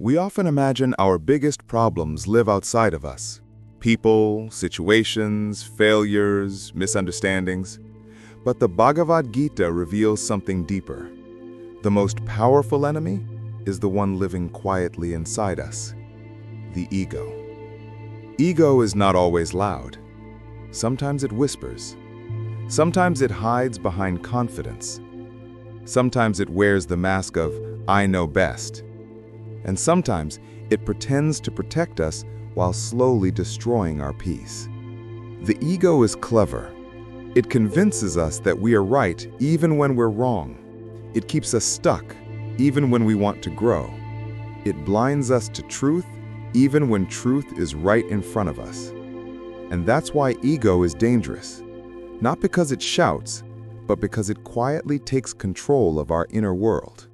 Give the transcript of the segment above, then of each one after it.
We often imagine our biggest problems live outside of us. People, situations, failures, misunderstandings. But the Bhagavad Gita reveals something deeper. The most powerful enemy is the one living quietly inside us, the ego. Ego is not always loud. Sometimes it whispers. Sometimes it hides behind confidence. Sometimes it wears the mask of, "I know best." And sometimes it pretends to protect us while slowly destroying our peace. The ego is clever. It convinces us that we are right even when we're wrong. It keeps us stuck even when we want to grow. It blinds us to truth even when truth is right in front of us. And that's why ego is dangerous. Not because it shouts, but because it quietly takes control of our inner world.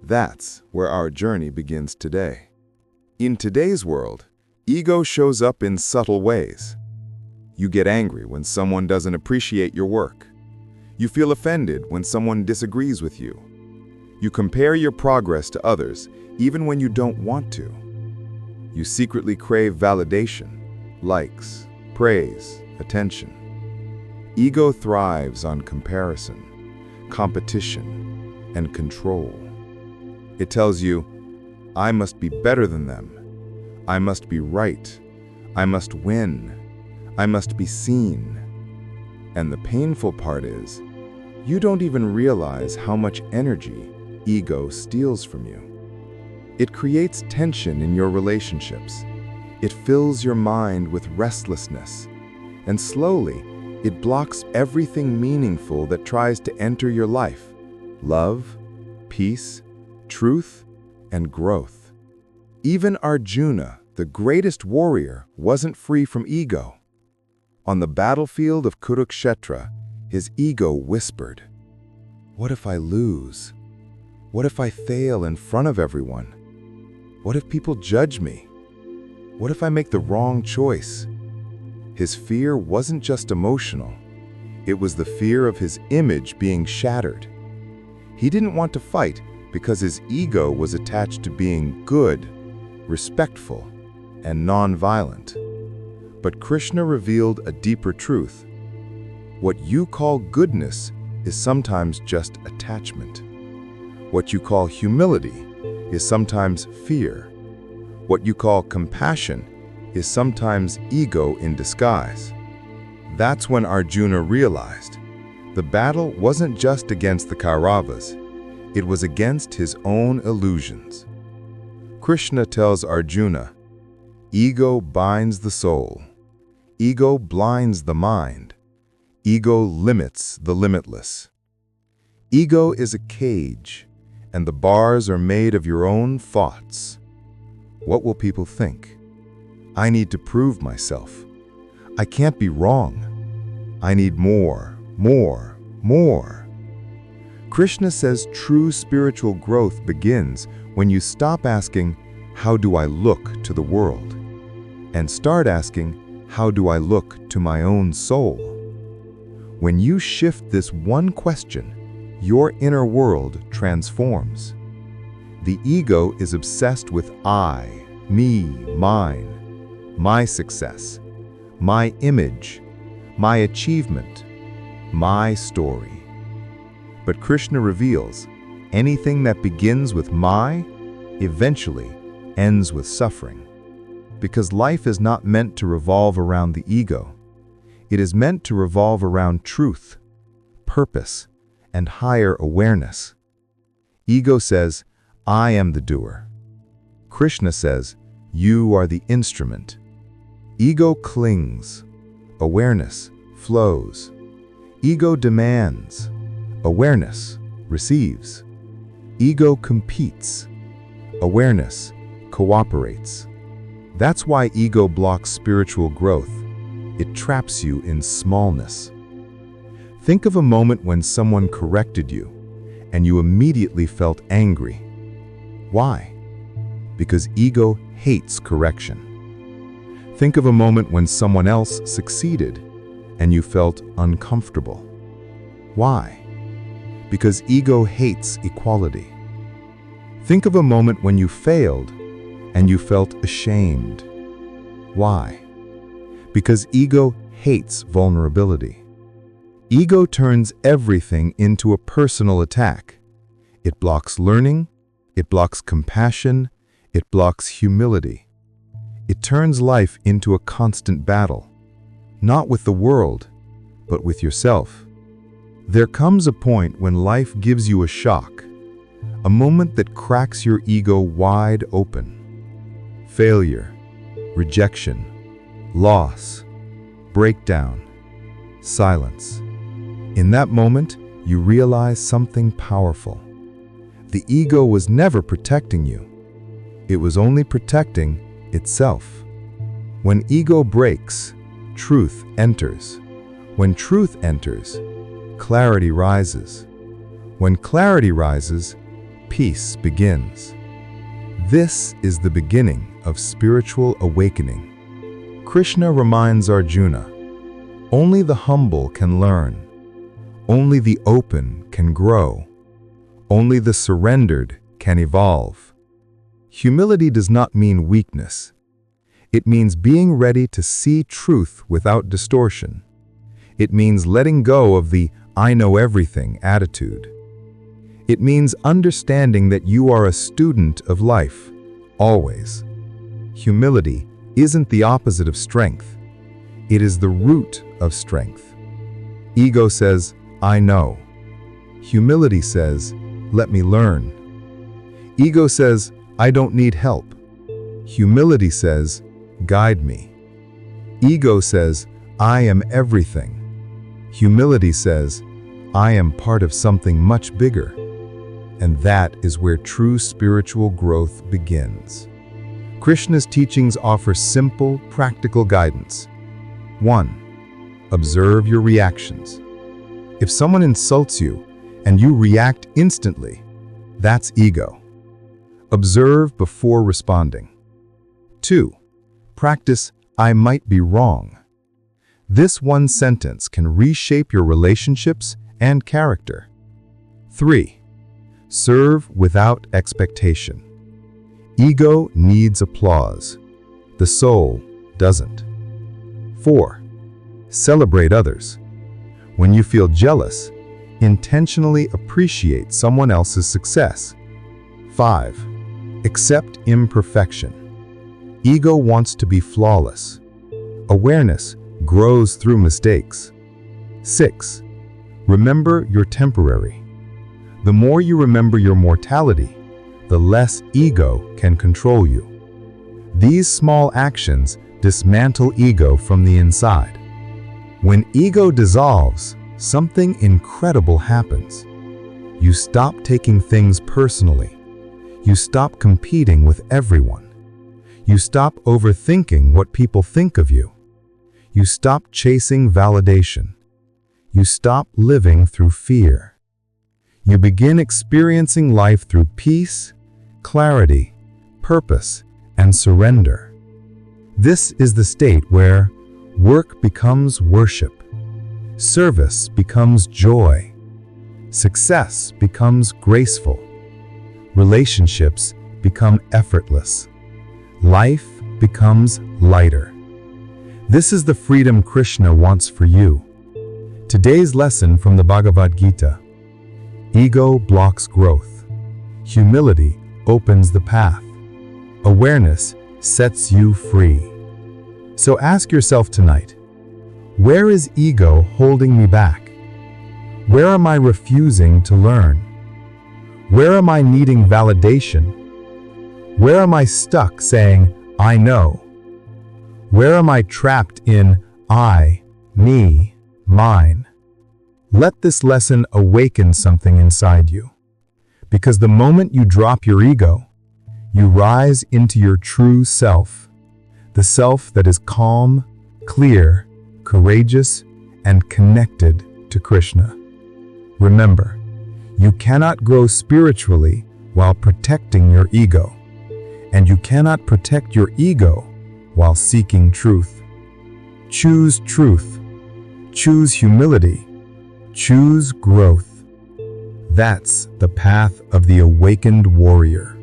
That's where our journey begins today. In today's world, ego shows up in subtle ways. You get angry when someone doesn't appreciate your work. You feel offended when someone disagrees with you. You compare your progress to others, even when you don't want to. You secretly crave validation, likes, praise, attention. Ego thrives on comparison, competition, and control. It tells you, I must be better than them. I must be right. I must win. I must be seen. And the painful part is, you don't even realize how much energy ego steals from you. It creates tension in your relationships. It fills your mind with restlessness. And slowly, it blocks everything meaningful that tries to enter your life: love, peace, truth, and growth. Even Arjuna, the greatest warrior, wasn't free from ego. On the battlefield of Kurukshetra, his ego whispered, "What if I lose? What if I fail in front of everyone? What if people judge me? What if I make the wrong choice?" His fear wasn't just emotional. It was the fear of his image being shattered. He didn't want to fight because his ego was attached to being good, respectful, and non-violent. But Krishna revealed a deeper truth. What you call goodness is sometimes just attachment. What you call humility is sometimes fear. What you call compassion is sometimes ego in disguise. That's when Arjuna realized the battle wasn't just against the Kauravas, it was against his own illusions. Krishna tells Arjuna, ego binds the soul, ego blinds the mind, ego limits the limitless. Ego is a cage, and the bars are made of your own thoughts. What will people think? I need to prove myself. I can't be wrong. I need more, more, more. Krishna says true spiritual growth begins when you stop asking, how do I look to the world? And start asking, how do I look to my own soul? When you shift this one question, your inner world transforms. The ego is obsessed with I, me, mine, my success, my image, my achievement, my story. But Krishna reveals, anything that begins with my, eventually ends with suffering. Because life is not meant to revolve around the ego. It is meant to revolve around truth, purpose, and higher awareness. Ego says, I am the doer. Krishna says, you are the instrument. Ego clings. Awareness flows. Ego demands. Awareness receives. Ego competes. Awareness cooperates. That's why ego blocks spiritual growth. It traps you in smallness. Think of a moment when someone corrected you, and you immediately felt angry. Why? Because ego hates correction. Think of a moment when someone else succeeded, and you felt uncomfortable. Why? Because ego hates equality. Think of a moment when you failed and you felt ashamed. Why? Because ego hates vulnerability. Ego turns everything into a personal attack. It blocks learning, it blocks compassion, it blocks humility. It turns life into a constant battle, not with the world, but with yourself. There comes a point when life gives you a shock, a moment that cracks your ego wide open. Failure, rejection, loss, breakdown, silence. In that moment, you realize something powerful. The ego was never protecting you. It was only protecting itself. When ego breaks, truth enters. When truth enters, clarity rises. When clarity rises, peace begins. This is the beginning of spiritual awakening. Krishna reminds Arjuna, only the humble can learn. Only the open can grow. Only the surrendered can evolve. Humility does not mean weakness. It means being ready to see truth without distortion. It means letting go of the "I know everything" attitude. It means understanding that you are a student of life, always. Humility isn't the opposite of strength. It is the root of strength. Ego says, "I know." Humility says, "Let me learn." Ego says, "I don't need help." Humility says, "Guide me." Ego says, "I am everything." Humility says, "I am part of something much bigger." And that is where true spiritual growth begins. Krishna's teachings offer simple, practical guidance. 1. Observe your reactions. If someone insults you and you react instantly, that's ego. Observe before responding. 2. Practice "I might be wrong." This one sentence can reshape your relationships and character. 3. Serve without expectation. Ego needs applause. The soul doesn't. 4. Celebrate others. When you feel jealous, intentionally appreciate someone else's success. 5. Accept imperfection. Ego wants to be flawless. Awareness grows through mistakes. 6. Remember you're temporary. The more you remember your mortality, the less ego can control you. These small actions dismantle ego from the inside. When ego dissolves, something incredible happens. You stop taking things personally. You stop competing with everyone. You stop overthinking what people think of you. You stop chasing validation. You stop living through fear. You begin experiencing life through peace, clarity, purpose, and surrender. This is the state where work becomes worship, service becomes joy, success becomes graceful, relationships become effortless, life becomes lighter. This is the freedom Krishna wants for you. Today's lesson from the Bhagavad Gita. Ego blocks growth. Humility opens the path. Awareness sets you free. So ask yourself tonight, where is ego holding me back? Where am I refusing to learn? Where am I needing validation? Where am I stuck saying, "I know"? Where am I trapped in I, me, mine? Let this lesson awaken something inside you. Because the moment you drop your ego, you rise into your true self, the self that is calm, clear, courageous, and connected to Krishna. Remember, you cannot grow spiritually while protecting your ego, and you cannot protect your ego while seeking truth. Choose truth. Choose humility. Choose growth. That's the path of the awakened warrior.